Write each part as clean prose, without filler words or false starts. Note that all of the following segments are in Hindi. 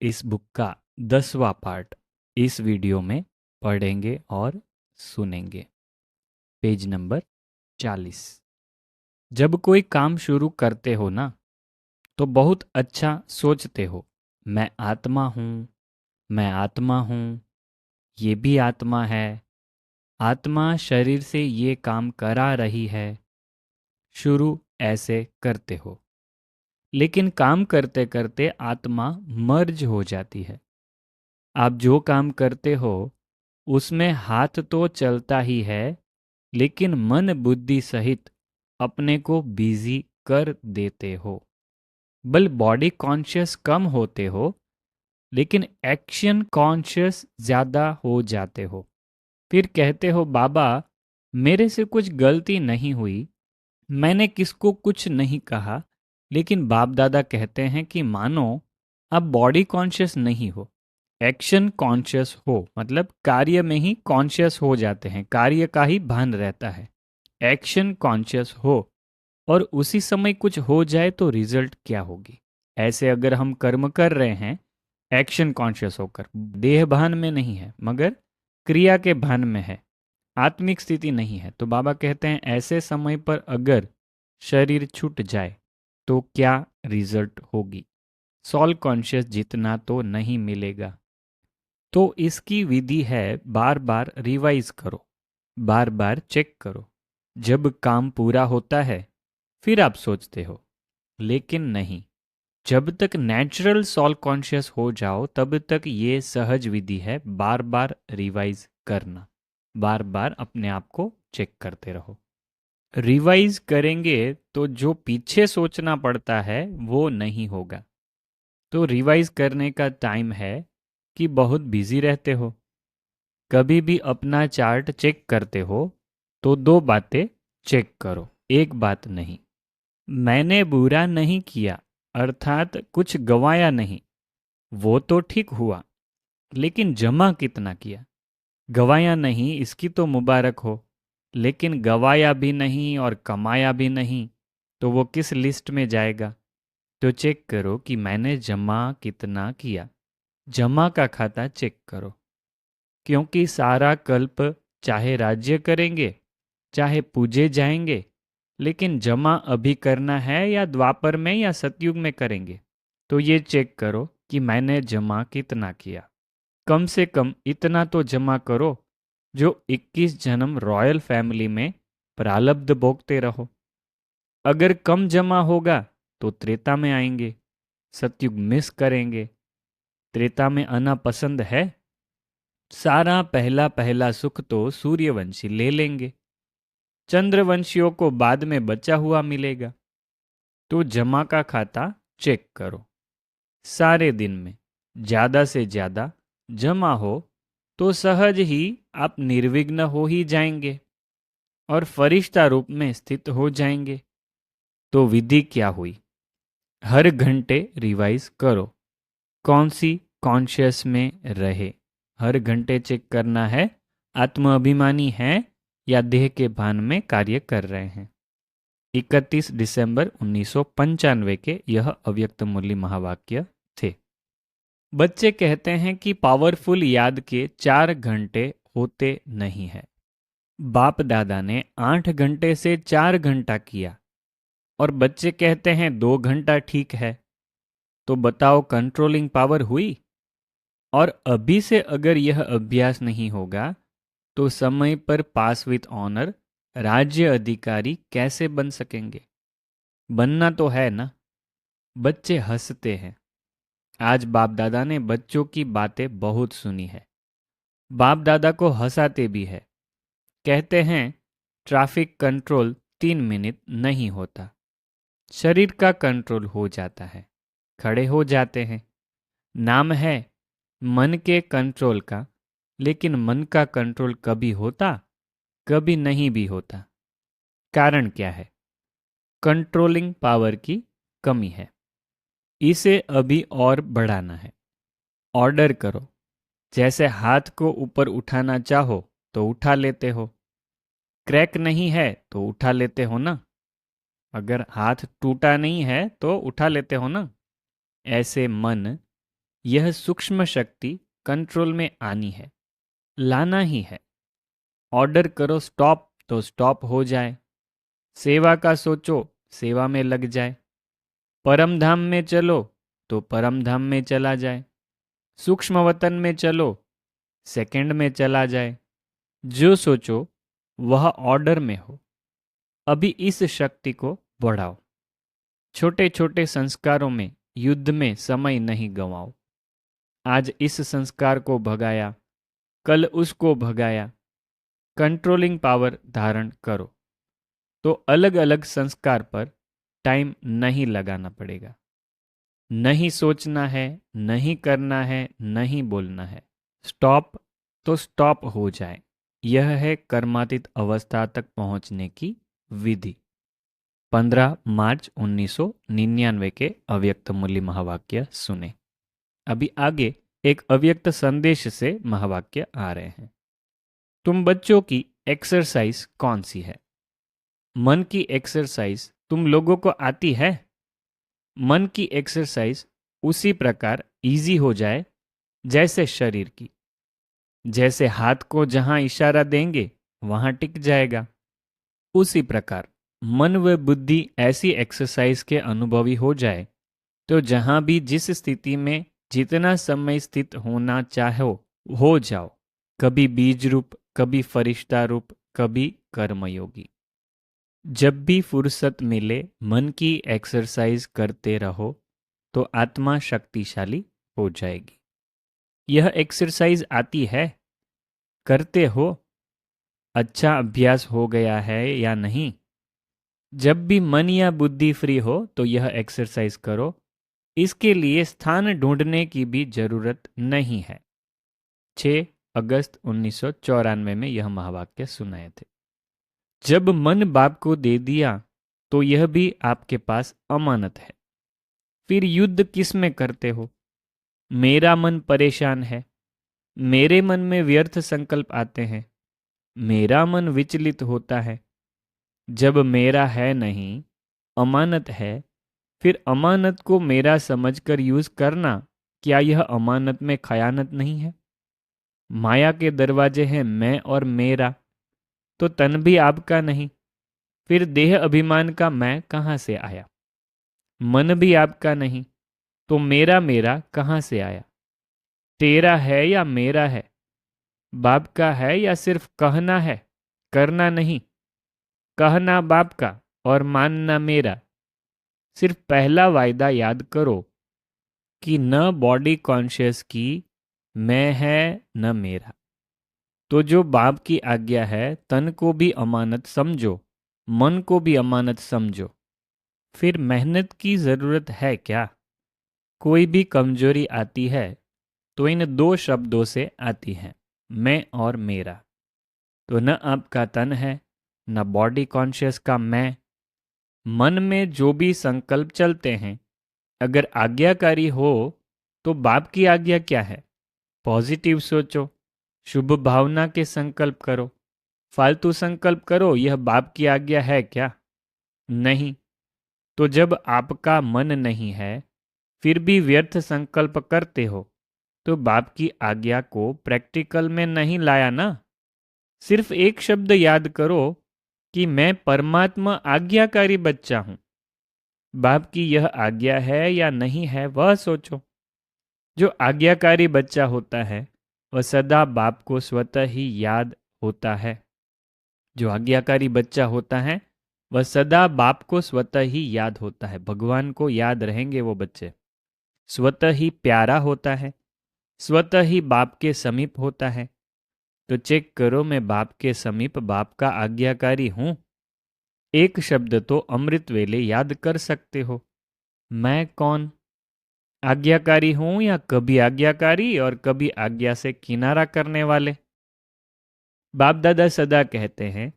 इस बुक का 10वां पार्ट इस वीडियो में पढ़ेंगे और सुनेंगे। Page number 40। जब कोई काम शुरू करते हो ना, तो बहुत अच्छा सोचते हो। मैं आत्मा हूँ, मैं आत्मा हूँ, ये भी आत्मा है। आत्मा शरीर से ये काम करा रही है। शुरू ऐसे करते हो, लेकिन काम करते करते आत्मा मर्ज हो जाती है। आप जो काम करते हो उसमें हाथ तो चलता ही है, लेकिन मन बुद्धि सहित अपने को बिजी कर देते हो। बल बॉडी कॉन्शियस कम होते हो, लेकिन एक्शन कॉन्शियस ज्यादा हो जाते हो। फिर कहते हो, बाबा मेरे से कुछ गलती नहीं हुई, मैंने किसको कुछ नहीं कहा। लेकिन बाप दादा कहते हैं कि मानो आप बॉडी कॉन्शियस नहीं हो, एक्शन कॉन्शियस हो। मतलब कार्य में ही कॉन्शियस हो जाते हैं, कार्य का ही भान रहता है। एक्शन कॉन्शियस हो और उसी समय कुछ हो जाए तो रिजल्ट क्या होगी। ऐसे अगर हम कर्म कर रहे हैं एक्शन कॉन्शियस होकर, देह भान में नहीं है मगर क्रिया के भान में है, आत्मिक स्थिति नहीं है, तो बाबा कहते हैं ऐसे समय पर अगर शरीर छूट जाए तो क्या रिजल्ट होगी। सॉल कॉन्शियस जितना तो नहीं मिलेगा। तो इसकी विधि है, बार बार रिवाइज करो, बार बार चेक करो। जब काम पूरा होता है फिर आप सोचते हो, लेकिन नहीं, जब तक नेचुरल सॉल कॉन्शियस हो जाओ तब तक ये सहज विधि है। बार बार रिवाइज करना, बार बार अपने आप को चेक करते रहो। रिवाइज करेंगे तो जो पीछे सोचना पड़ता है वो नहीं होगा। तो रिवाइज करने का टाइम है कि बहुत बिजी रहते हो, कभी भी अपना चार्ट चेक करते हो तो दो बातें चेक करो, एक बात नहीं। मैंने बुरा नहीं किया, अर्थात कुछ गवाया नहीं, वो तो ठीक हुआ, लेकिन जमा कितना किया। गवाया नहीं इसकी तो मुबारक हो, लेकिन गवाया भी नहीं और कमाया भी नहीं, तो वो किस लिस्ट में जाएगा। तो चेक करो कि मैंने जमा कितना किया। जमा का खाता चेक करो, क्योंकि सारा कल्प चाहे राज्य करेंगे चाहे पूजे जाएंगे, लेकिन जमा अभी करना है या द्वापर में या सतयुग में करेंगे। तो ये चेक करो कि मैंने जमा कितना किया। कम से कम इतना तो जमा करो जो 21 जन्म रॉयल फैमिली में प्रालब्ध भोगते रहो। अगर कम जमा होगा तो त्रेता में आएंगे, सतयुग मिस करेंगे। त्रेता में आना पसंद है? सारा पहला पहला सुख तो सूर्यवंशी ले लेंगे, चंद्रवंशियों को बाद में बचा हुआ मिलेगा। तो जमा का खाता चेक करो। सारे दिन में ज्यादा से ज्यादा जमा हो तो सहज ही आप निर्विघ्न हो ही जाएंगे और फरिश्ता रूप में स्थित हो जाएंगे। तो विधि क्या हुई? हर घंटे रिवाइज करो, कौन सी कॉन्शियस में रहे। हर घंटे चेक करना है आत्म अभिमानी है या देह के भान में कार्य कर रहे हैं। 31 दिसंबर 1995 के यह अव्यक्त मूल्य महावाक्य थे। बच्चे कहते हैं कि पावरफुल याद के 4 घंटे होते नहीं है। बाप दादा ने 8 घंटे से 4 घंटा किया और बच्चे कहते हैं 2 घंटा ठीक है। तो बताओ कंट्रोलिंग पावर हुई? और अभी से अगर यह अभ्यास नहीं होगा तो समय पर पास विथ ऑनर राज्य अधिकारी कैसे बन सकेंगे? बनना तो है ना। बच्चे हंसते हैं। आज बाप दादा ने बच्चों की बातें बहुत सुनी है। बाप दादा को हंसाते भी है। कहते हैं ट्रैफिक कंट्रोल 3 मिनट नहीं होता, शरीर का कंट्रोल हो जाता है, खड़े हो जाते हैं। नाम है मन के कंट्रोल का, लेकिन मन का कंट्रोल कभी होता, कभी नहीं भी होता। कारण क्या है? कंट्रोलिंग पावर की कमी है। इसे अभी और बढ़ाना है। ऑर्डर करो। जैसे हाथ को ऊपर उठाना चाहो तो उठा लेते हो, क्रैक नहीं है तो उठा लेते हो ना। अगर हाथ टूटा नहीं है तो उठा लेते हो ना। ऐसे मन यह सूक्ष्म शक्ति कंट्रोल में आनी है, लाना ही है। ऑर्डर करो स्टॉप तो स्टॉप हो जाए, सेवा का सोचो सेवा में लग जाए, परम धाम में चलो तो परम धाम में चला जाए, सूक्ष्म वतन में चलो सेकंड में चला जाए। जो सोचो वह ऑर्डर में हो। अभी इस शक्ति को बढ़ाओ। छोटे छोटे संस्कारों में, युद्ध में समय नहीं गंवाओ। आज इस संस्कार को भगाया, कल उसको भगाया। कंट्रोलिंग पावर धारण करो तो अलग अलग संस्कार पर टाइम नहीं लगाना पड़ेगा। नहीं सोचना है, नहीं करना है, नहीं बोलना है। स्टॉप तो स्टॉप हो जाए। यह है कर्मातीत अवस्था तक पहुंचने की विधि। 15 मार्च 1999 के अव्यक्त मूल्य महावाक्य सुने। अभी आगे एक अव्यक्त संदेश से महावाक्य आ रहे हैं। तुम बच्चों की एक्सरसाइज कौन सी है? मन की एक्सरसाइज तुम लोगों को आती है? मन की एक्सरसाइज उसी प्रकार इजी हो जाए जैसे शरीर की। जैसे हाथ को जहां इशारा देंगे वहां टिक जाएगा, उसी प्रकार मन व बुद्धि ऐसी एक्सरसाइज के अनुभवी हो जाए तो जहां भी जिस स्थिति में जितना समय स्थित होना चाहो हो जाओ। कभी बीज रूप, कभी फरिश्ता रूप, कभी कर्मयोगी। जब भी फुर्सत मिले मन की एक्सरसाइज करते रहो तो आत्मा शक्तिशाली हो जाएगी। यह एक्सरसाइज आती है? करते हो? अच्छा अभ्यास हो गया है या नहीं? जब भी मन या बुद्धि फ्री हो तो यह एक्सरसाइज करो। इसके लिए स्थान ढूंढने की भी जरूरत नहीं है। 6 अगस्त 1994 में यह महावाक्य सुनाए थे। जब मन बाप को दे दिया तो यह भी आपके पास अमानत है। फिर युद्ध किस में करते हो? मेरा मन परेशान है, मेरे मन में व्यर्थ संकल्प आते हैं, मेरा मन विचलित होता है। जब मेरा है नहीं, अमानत है, फिर अमानत को मेरा समझकर यूज करना, क्या यह अमानत में खयानत नहीं है? माया के दरवाजे हैं मैं और मेरा, तो तन भी आपका नहीं, फिर देह अभिमान का मैं कहाँ से आया? मन भी आपका नहीं, तो मेरा मेरा कहाँ से आया? तेरा है या मेरा है? बाप का है या सिर्फ कहना है, करना नहीं? कहना बाप का और मानना मेरा। सिर्फ पहला वायदा याद करो कि न बॉडी कॉन्शियस की मैं है न मेरा। तो जो बाप की आज्ञा है, तन को भी अमानत समझो, मन को भी अमानत समझो। फिर मेहनत की जरूरत है क्या? कोई भी कमजोरी आती है तो इन दो शब्दों से आती है, मैं और मेरा। तो न आपका तन है, न बॉडी कॉन्शियस का मैं। मन में जो भी संकल्प चलते हैं, अगर आज्ञाकारी हो तो बाप की आज्ञा क्या है? पॉजिटिव सोचो, शुभ भावना के संकल्प करो। फालतू संकल्प करो, यह बाप की आज्ञा है क्या? नहीं। तो जब आपका मन नहीं है फिर भी व्यर्थ संकल्प करते हो तो बाप की आज्ञा को प्रैक्टिकल में नहीं लाया ना। सिर्फ एक शब्द याद करो कि मैं परमात्मा आज्ञाकारी बच्चा हूं। बाप की यह आज्ञा है या नहीं है वह सोचो। जो आज्ञाकारी बच्चा होता है वह सदा बाप को स्वतः ही याद होता है। जो आज्ञाकारी बच्चा होता है वह सदा बाप को स्वतः ही याद होता है। भगवान को याद रहेंगे वो बच्चे। स्वतः ही प्यारा होता है, स्वतः ही बाप के समीप होता है। तो चेक करो, मैं बाप के समीप बाप का आज्ञाकारी हूं? एक शब्द तो अमृत वेले याद कर सकते हो, मैं कौन? आज्ञाकारी हूं या कभी आज्ञाकारी और कभी आज्ञा से किनारा करने वाले? बाप दादा सदा कहते हैं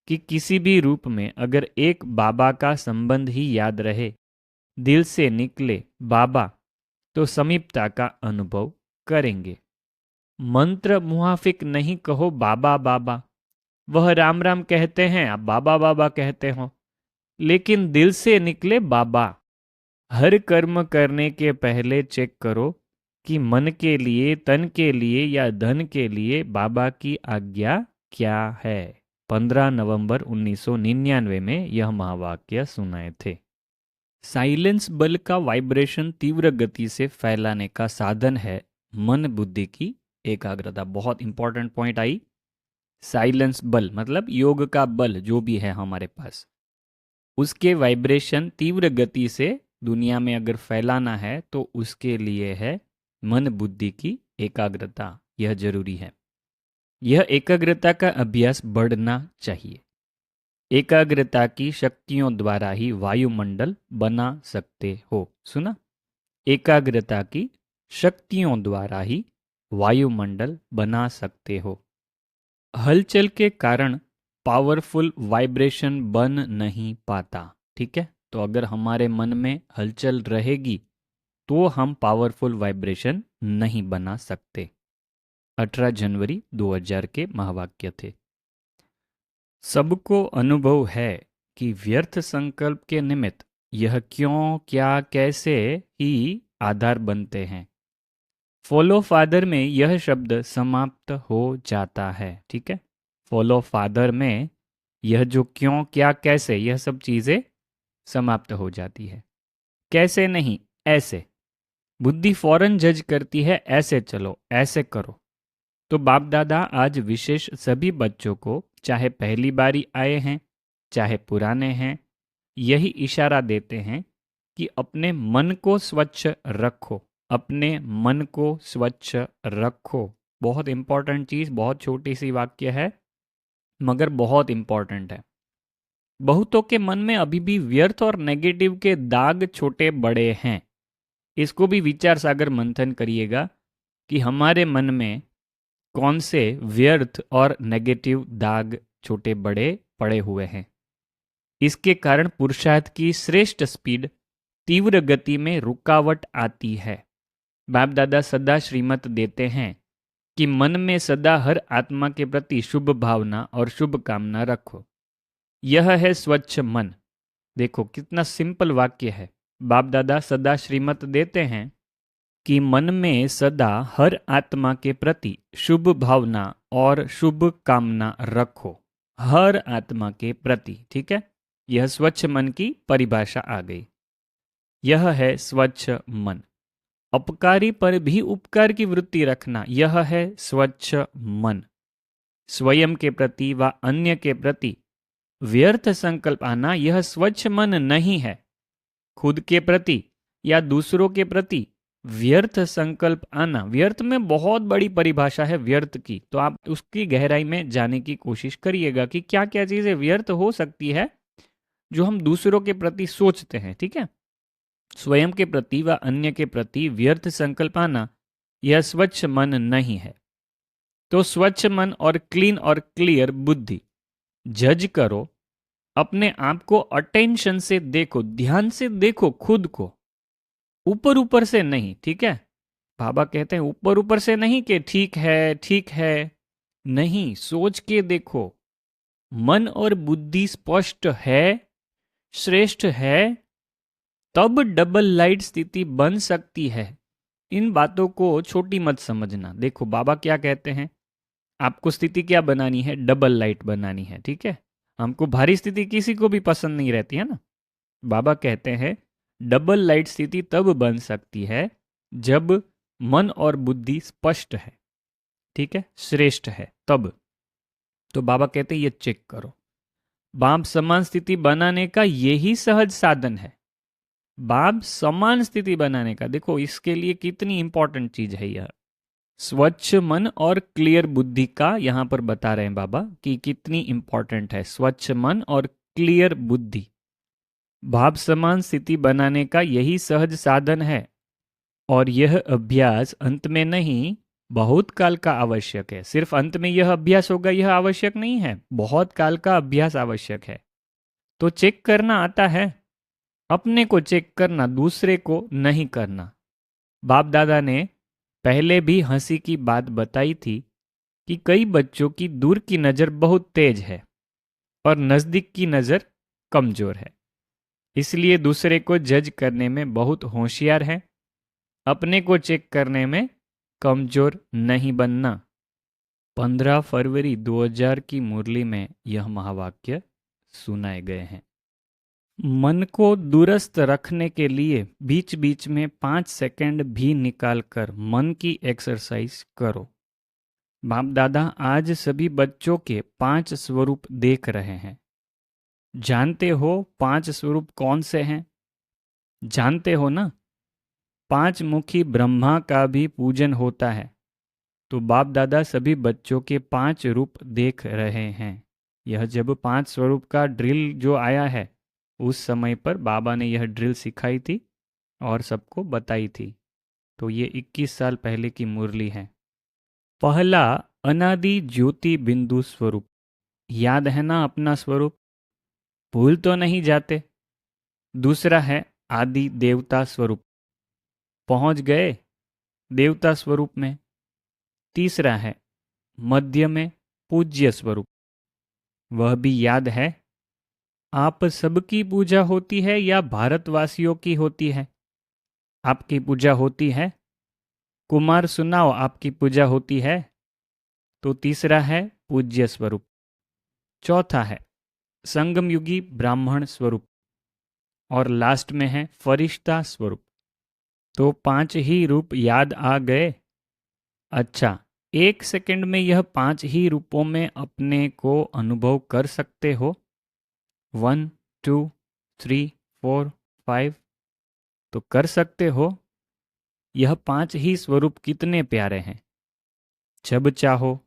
कि किसी भी रूप में अगर एक बाबा का संबंध ही याद रहे, दिल से निकले बाबा, तो समीपता का अनुभव करेंगे। मंत्र मुहाफिक नहीं कहो बाबा बाबा। वह राम राम कहते हैं, आप बाबा बाबा कहते हो, लेकिन दिल से निकले बाबा। हर कर्म करने के पहले चेक करो कि मन के लिए, तन के लिए या धन के लिए बाबा की आज्ञा क्या है। 15 नवंबर 1999 में यह महावाक्य सुनाए थे। साइलेंस बल का वाइब्रेशन तीव्र गति से फैलाने का साधन है मन बुद्धि की एकाग्रता। बहुत इंपॉर्टेंट पॉइंट आई। साइलेंस बल मतलब योग का बल जो भी है हमारे पास, उसके वाइब्रेशन तीव्र गति से दुनिया में अगर फैलाना है तो उसके लिए है मन बुद्धि की एकाग्रता। यह जरूरी है। यह एकाग्रता का अभ्यास बढ़ना चाहिए। एकाग्रता की शक्तियों द्वारा ही वायुमंडल बना सकते हो। सुना? एकाग्रता की शक्तियों द्वारा ही वायुमंडल बना सकते हो। हलचल के कारण पावरफुल वाइब्रेशन बन नहीं पाता। ठीक है, तो अगर हमारे मन में हलचल रहेगी तो हम पावरफुल वाइब्रेशन नहीं बना सकते। 18 जनवरी 2000 के महावाक्य थे। सबको अनुभव है कि व्यर्थ संकल्प के निमित्त यह क्यों, क्या, कैसे ही आधार बनते हैं। फॉलो फादर में यह शब्द समाप्त हो जाता है। ठीक है, फॉलो फादर में यह जो क्यों, क्या, कैसे, यह सब चीजें समाप्त हो जाती है। कैसे नहीं, ऐसे। बुद्धि फौरन जज करती है, ऐसे चलो, ऐसे करो। तो बाप दादा आज विशेष सभी बच्चों को, चाहे पहली बारी आए हैं चाहे पुराने हैं, यही इशारा देते हैं कि अपने मन को स्वच्छ रखो। अपने मन को स्वच्छ रखो। बहुत इंपॉर्टेंट चीज, बहुत छोटी सी वाक्य है मगर बहुत इंपॉर्टेंट है। बहुतों के मन में अभी भी व्यर्थ और नेगेटिव के दाग छोटे बड़े हैं। इसको भी विचार सागर मंथन करिएगा कि हमारे मन में कौन से व्यर्थ और नेगेटिव दाग छोटे बड़े पड़े हुए हैं। इसके कारण पुरुषार्थ की श्रेष्ठ स्पीड, तीव्र गति में रुकावट आती है। बाप दादा सदा श्रीमत देते हैं कि मन में सदा हर आत्मा के प्रति शुभ भावना और शुभ कामना रखो। यह है स्वच्छ मन। देखो कितना सिंपल वाक्य है। बाप दादा सदा श्रीमत देते हैं कि मन में सदा हर आत्मा के प्रति शुभ भावना और शुभ कामना रखो। हर आत्मा के प्रति। ठीक है, यह स्वच्छ मन की परिभाषा आ गई। यह है स्वच्छ मन। अपकारी पर भी उपकार की वृत्ति रखना, यह है स्वच्छ मन। स्वयं के प्रति व अन्य के प्रति व्यर्थ संकल्प आना, यह स्वच्छ मन नहीं है। खुद के प्रति या दूसरों के प्रति व्यर्थ संकल्प आना, व्यर्थ में बहुत बड़ी परिभाषा है व्यर्थ की, तो आप उसकी गहराई में जाने की कोशिश करिएगा कि क्या क्या चीजें व्यर्थ हो सकती है जो हम दूसरों के प्रति सोचते हैं। ठीक है, स्वयं के प्रति व अन्य के प्रति व्यर्थ संकल्प आना, यह स्वच्छ मन नहीं है। तो स्वच्छ मन और क्लीन और क्लियर बुद्धि। जज करो, अपने आप को अटेंशन से देखो, ध्यान से देखो खुद को, ऊपर ऊपर से नहीं। ठीक है, बाबा कहते हैं ऊपर ऊपर से नहीं कि ठीक है ठीक है, नहीं, सोच के देखो। मन और बुद्धि स्पष्ट है, श्रेष्ठ है, तब डबल लाइट स्थिति बन सकती है। इन बातों को छोटी मत समझना। देखो बाबा क्या कहते हैं, आपको स्थिति क्या बनानी है, डबल लाइट बनानी है। ठीक है, हमको भारी स्थिति किसी को भी पसंद नहीं रहती है ना। बाबा कहते हैं डबल लाइट स्थिति तब बन सकती है जब मन और बुद्धि स्पष्ट है। ठीक है, श्रेष्ठ है तब। तो बाबा कहते हैं ये चेक करो। बाप समान स्थिति बनाने का यही सहज साधन है। बाप समान स्थिति बनाने का, देखो इसके लिए कितनी इंपॉर्टेंट चीज है यह। स्वच्छ मन और क्लियर बुद्धि का यहां पर बता रहे हैं बाबा कि कितनी इंपॉर्टेंट है स्वच्छ मन और क्लियर बुद्धि। भाव समान स्थिति बनाने का यही सहज साधन है और यह अभ्यास अंत में नहीं, बहुत काल का आवश्यक है। सिर्फ अंत में यह अभ्यास होगा यह आवश्यक नहीं है, बहुत काल का अभ्यास आवश्यक है। तो चेक करना आता है, अपने को चेक करना, दूसरे को नहीं करना। बाप दादा ने पहले भी हंसी की बात बताई थी कि कई बच्चों की दूर की नज़र बहुत तेज है और नज़दीक की नज़र कमज़ोर है, इसलिए दूसरे को जज करने में बहुत होशियार है। अपने को चेक करने में कमजोर नहीं बनना। 15 फरवरी 2000 की मुरली में यह महावाक्य सुनाए गए हैं। मन को दुरुस्त रखने के लिए बीच बीच में 5 सेकंड भी निकालकर मन की एक्सरसाइज करो। बाप दादा आज सभी बच्चों के 5 स्वरूप देख रहे हैं। जानते हो 5 स्वरूप कौन से हैं? जानते हो ना? 5 मुखी ब्रह्मा का भी पूजन होता है। तो बाप दादा सभी बच्चों के 5 रूप देख रहे हैं। यह जब 5 स्वरूप का ड्रिल जो आया है, उस समय पर बाबा ने यह ड्रिल सिखाई थी और सबको बताई थी। तो ये 21 साल पहले की मुरली है। पहला अनादि ज्योति बिंदु स्वरूप। याद है ना अपना स्वरूप? भूल तो नहीं जाते? दूसरा है आदि देवता स्वरूप। पहुंच गए देवता स्वरूप में। तीसरा है मध्य में पूज्य स्वरूप। वह भी याद है? आप सबकी पूजा होती है या भारतवासियों की होती है? आपकी पूजा होती है? कुमार सुनाओ, आपकी पूजा होती है? तो तीसरा है पूज्य स्वरूप। चौथा है संगम युगी ब्राह्मण स्वरूप। और लास्ट में है फरिश्ता स्वरूप। तो 5 ही रूप याद आ गए? अच्छा, 1 सेकंड में यह 5 ही रूपों में अपने को अनुभव कर सकते हो? 1, 2, 3, 4, 5 तो कर सकते हो। यह 5 ही स्वरूप कितने प्यारे हैं। जब चाहो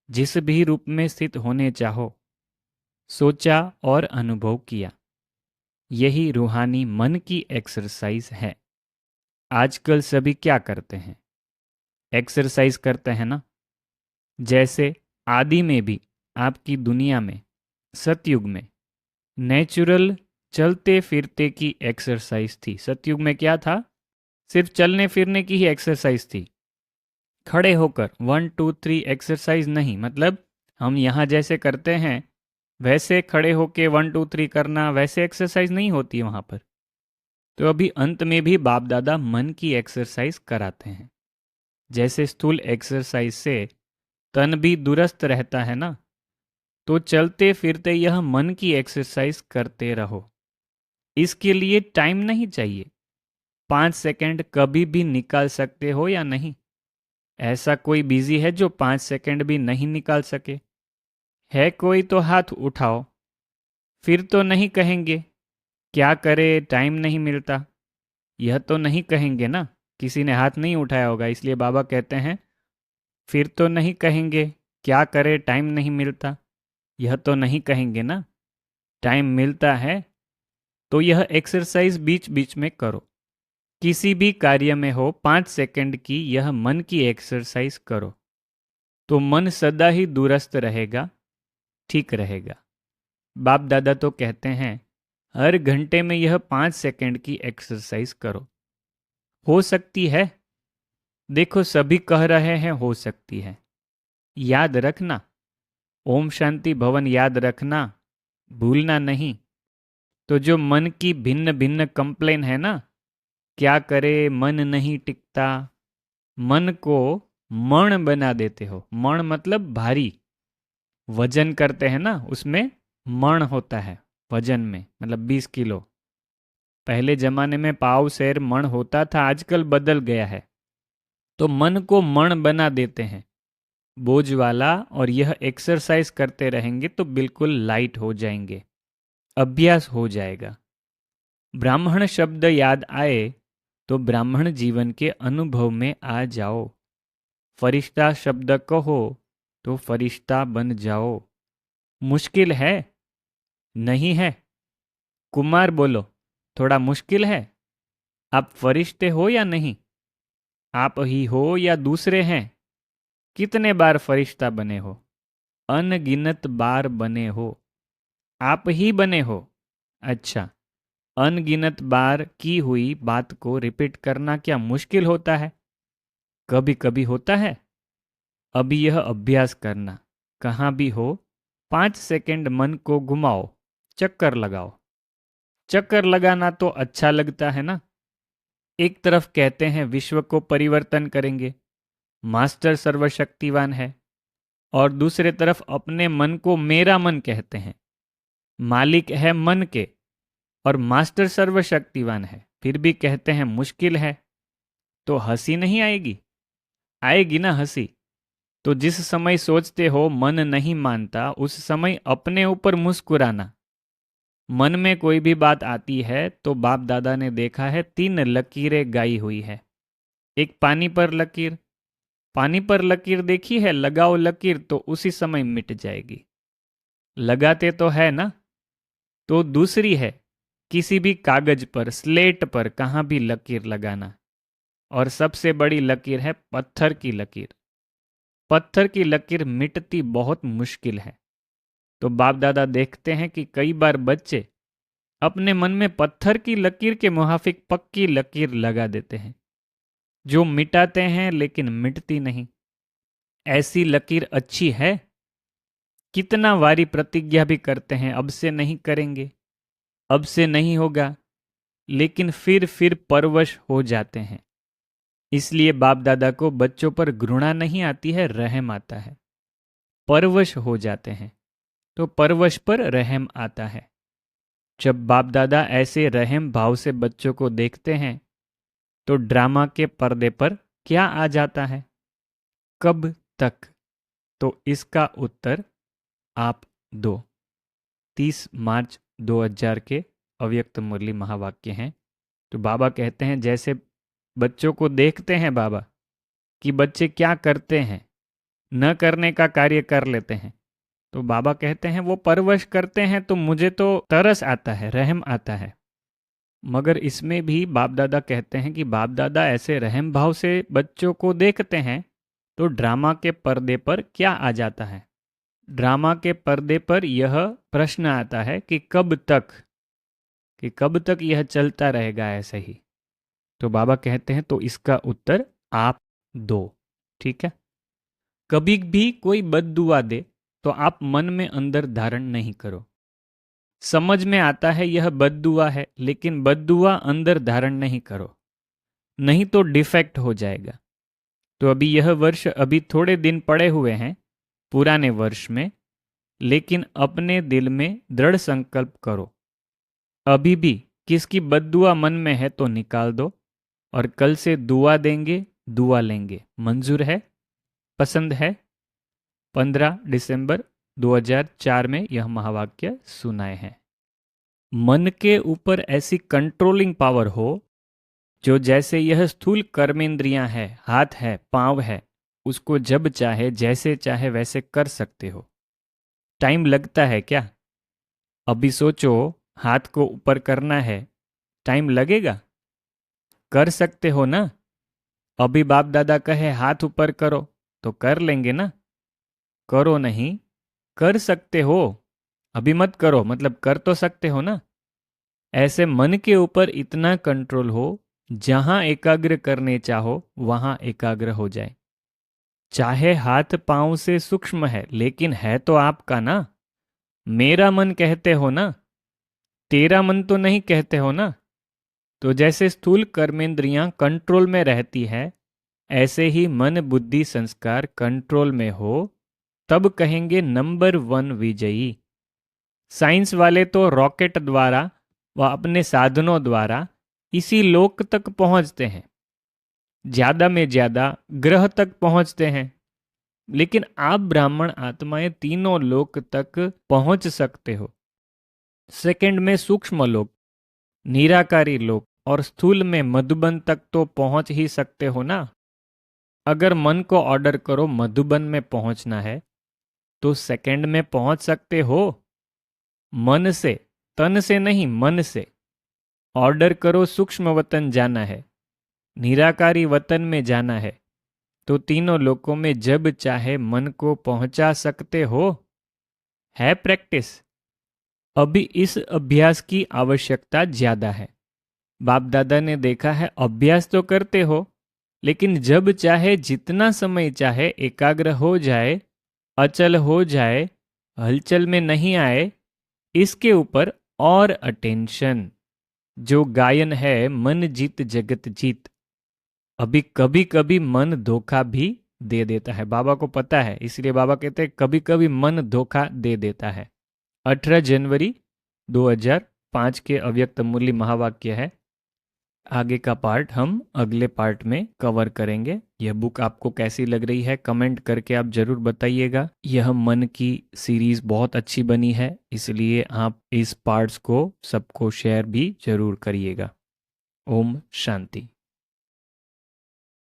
जिस भी रूप में स्थित होने चाहो, सोचा और अनुभव किया। यही रूहानी मन की एक्सरसाइज है। आजकल सभी क्या करते हैं? एक्सरसाइज करते हैं ना। जैसे आदि में भी आपकी दुनिया में, सतयुग में नेचुरल चलते फिरते की एक्सरसाइज थी। सतयुग में क्या था? सिर्फ चलने फिरने की ही एक्सरसाइज थी। खड़े होकर 1, 2, 3 एक्सरसाइज नहीं। मतलब हम यहाँ जैसे करते हैं वैसे खड़े होके 1, 2, 3 करना, वैसे एक्सरसाइज नहीं होती वहाँ पर। तो अभी अंत में भी बाप दादा मन की एक्सरसाइज कराते हैं। जैसे स्थूल एक्सरसाइज से तन भी दुरुस्त रहता है ना, तो चलते फिरते यह मन की एक्सरसाइज करते रहो। इसके लिए टाइम नहीं चाहिए। 5 सेकंड कभी भी निकाल सकते हो या नहीं? ऐसा कोई बिजी है जो 5 सेकंड भी नहीं निकाल सके? है कोई तो हाथ उठाओ। फिर तो नहीं कहेंगे क्या करे टाइम नहीं मिलता। यह तो नहीं कहेंगे ना। किसी ने हाथ नहीं उठाया होगा, इसलिए बाबा कहते हैं फिर तो नहीं कहेंगे क्या करे टाइम नहीं मिलता। यह तो नहीं कहेंगे ना। टाइम मिलता है तो यह एक्सरसाइज बीच बीच में करो। किसी भी कार्य में हो 5 सेकंड की यह मन की एक्सरसाइज करो, तो मन सदा ही दुरुस्त रहेगा, ठीक रहेगा। बाप दादा तो कहते हैं हर घंटे में यह 5 सेकंड की एक्सरसाइज करो। हो सकती है? देखो सभी कह रहे हैं हो सकती है। याद रखना, ओम शांति भवन याद रखना, भूलना नहीं। तो जो मन की भिन्न भिन्न कंप्लेन है ना, क्या करे मन नहीं टिकता, मन को मण बना देते हो। मण मतलब भारी। वजन करते हैं ना, उसमें मण होता है। वजन में मतलब 20 किलो। पहले जमाने में पाव सेर मण होता था, आजकल बदल गया है। तो मन को मण बना देते हैं बोझ वाला, और यह एक्सरसाइज करते रहेंगे तो बिल्कुल लाइट हो जाएंगे, अभ्यास हो जाएगा। ब्राह्मण शब्द याद आए तो ब्राह्मण जीवन के अनुभव में आ जाओ। फरिश्ता शब्द कहो तो फरिश्ता बन जाओ। मुश्किल है? नहीं है। कुमार बोलो, थोड़ा मुश्किल है? आप फरिश्ते हो या नहीं? आप ही हो या दूसरे हैं? कितने बार फरिश्ता बने हो? अनगिनत बार बने हो। आप ही बने हो? अच्छा, अनगिनत बार की हुई बात को रिपीट करना क्या मुश्किल होता है? कभी कभी होता है। अभी यह अभ्यास करना, कहाँ भी हो 5 सेकंड मन को घुमाओ, चक्कर लगाओ। चक्कर लगाना तो अच्छा लगता है ना। एक तरफ कहते हैं विश्व को परिवर्तन करेंगे, मास्टर सर्वशक्तिवान है, और दूसरे तरफ अपने मन को मेरा मन कहते हैं, मालिक है मन के, और मास्टर सर्वशक्तिवान है, फिर भी कहते हैं मुश्किल है। तो हंसी नहीं आएगी? आएगी ना हंसी। तो जिस समय सोचते हो मन नहीं मानता, उस समय अपने ऊपर मुस्कुराना। मन में कोई भी बात आती है तो बाप दादा ने देखा है 3 लकीरें गाई हुई है। एक पानी पर लकीर, पानी पर लकीर देखी है, लगाओ लकीर तो उसी समय मिट जाएगी। लगाते तो है ना। तो दूसरी है किसी भी कागज पर, स्लेट पर कहाँ भी लकीर लगाना। और सबसे बड़ी लकीर है पत्थर की लकीर। पत्थर की लकीर मिटती बहुत मुश्किल है। तो बाप दादा देखते हैं कि कई बार बच्चे अपने मन में पत्थर की लकीर के मुहाफिक पक्की लकीर लगा देते हैं, जो मिटाते हैं लेकिन मिटती नहीं। ऐसी लकीर अच्छी है? कितना वारी प्रतिज्ञा भी करते हैं अब से नहीं करेंगे, अब से नहीं होगा, लेकिन फिर परवश हो जाते हैं। इसलिए बाप दादा को बच्चों पर घृणा नहीं आती है, रहम आता है। परवश हो जाते हैं तो परवश पर रहम आता है। जब बाप दादा ऐसे रहम भाव से बच्चों को देखते हैं तो ड्रामा के पर्दे पर क्या आ जाता है? कब तक? तो इसका उत्तर आप दो। 30 मार्च 2000 के अव्यक्त मुरली महावाक्य हैं। तो बाबा कहते हैं जैसे बच्चों को देखते हैं बाबा कि बच्चे क्या करते हैं, न करने का कार्य कर लेते हैं, तो बाबा कहते हैं वो परवश करते हैं तो मुझे तो तरस आता है, रहम आता है। मगर इसमें भी बाप दादा कहते हैं कि बाप दादा ऐसे रहम भाव से बच्चों को देखते हैं तो ड्रामा के पर्दे पर क्या आ जाता है? ड्रामा के पर्दे पर यह प्रश्न आता है कि कब तक यह चलता रहेगा ऐसे ही? तो बाबा कहते हैं तो इसका उत्तर आप दो। ठीक है। कभी भी कोई बद्दुआ दे तो आप मन में अंदर धारण नहीं करो। समझ में आता है यह बद्दुआ है, लेकिन बद्दुआ अंदर धारण नहीं करो, नहीं तो डिफेक्ट हो जाएगा। तो अभी यह वर्ष, अभी थोड़े दिन पड़े हुए हैं पुराने वर्ष में, लेकिन अपने दिल में दृढ़ संकल्प करो। अभी भी किसकी बद्दुआ मन में है तो निकाल दो, और कल से दुआ देंगे, दुआ लेंगे। मंजूर है? पसंद है? 15 दिसंबर 2004 में यह महावाक्य सुनाए हैं। मन के ऊपर ऐसी कंट्रोलिंग पावर हो जो जैसे यह स्थूल कर्मेंद्रियां है, हाथ है, पांव है, उसको जब चाहे जैसे चाहे वैसे कर सकते हो। टाइम लगता है क्या? अभी सोचो, हाथ को ऊपर करना है, टाइम लगेगा? कर सकते हो ना? अभी बाप दादा कहे हाथ ऊपर करो तो कर लेंगे ना? करो नहीं, कर सकते हो। अभी मत करो, मतलब कर तो सकते हो ना? ऐसे मन के ऊपर इतना कंट्रोल हो, जहां एकाग्र करने चाहो वहां एकाग्र हो जाए। चाहे हाथ पांव से सूक्ष्म है, लेकिन है तो आपका ना। मेरा मन कहते हो ना, तेरा मन तो नहीं कहते हो ना। तो जैसे स्थूल कर्मेंद्रियां कंट्रोल में रहती है, ऐसे ही मन बुद्धि संस्कार कंट्रोल में हो, तब कहेंगे नंबर 1 विजयी। साइंस वाले तो रॉकेट द्वारा व अपने साधनों द्वारा इसी लोक तक पहुंचते हैं, ज्यादा में ज्यादा ग्रह तक पहुंचते हैं, लेकिन आप ब्राह्मण आत्माएं तीनों लोक तक पहुंच सकते हो। सेकंड में सूक्ष्म लोक, निराकारी लोक, और स्थूल में मधुबन तक तो पहुंच ही सकते हो ना। अगर मन को ऑर्डर करो मधुबन में पहुंचना है तो सेकंड में पहुंच सकते हो। मन से, तन से नहीं, मन से ऑर्डर करो सूक्ष्म वतन जाना है, निराकारी वतन में जाना है, तो तीनों लोकों में जब चाहे मन को पहुंचा सकते हो। है प्रैक्टिस। अभी इस अभ्यास की आवश्यकता ज्यादा है। बाप दादा ने देखा है अभ्यास तो करते हो, लेकिन जब चाहे जितना समय चाहे एकाग्र हो जाए, अचल हो जाए, हलचल में नहीं आए, इसके ऊपर और अटेंशन। जो गायन है मन जीत जगत जीत, अभी कभी कभी मन धोखा भी दे देता है। बाबा को पता है, इसलिए बाबा कहते हैं कभी कभी मन धोखा दे देता है। 18 जनवरी 2005 के अव्यक्त मूल्य महावाक्य है। आगे का पार्ट हम अगले पार्ट में कवर करेंगे। यह बुक आपको कैसी लग रही है कमेंट करके आप जरूर बताइएगा। यह मन की सीरीज बहुत अच्छी बनी है, इसलिए आप इस पार्ट्स को सबको शेयर भी जरूर करिएगा। ओम शांति।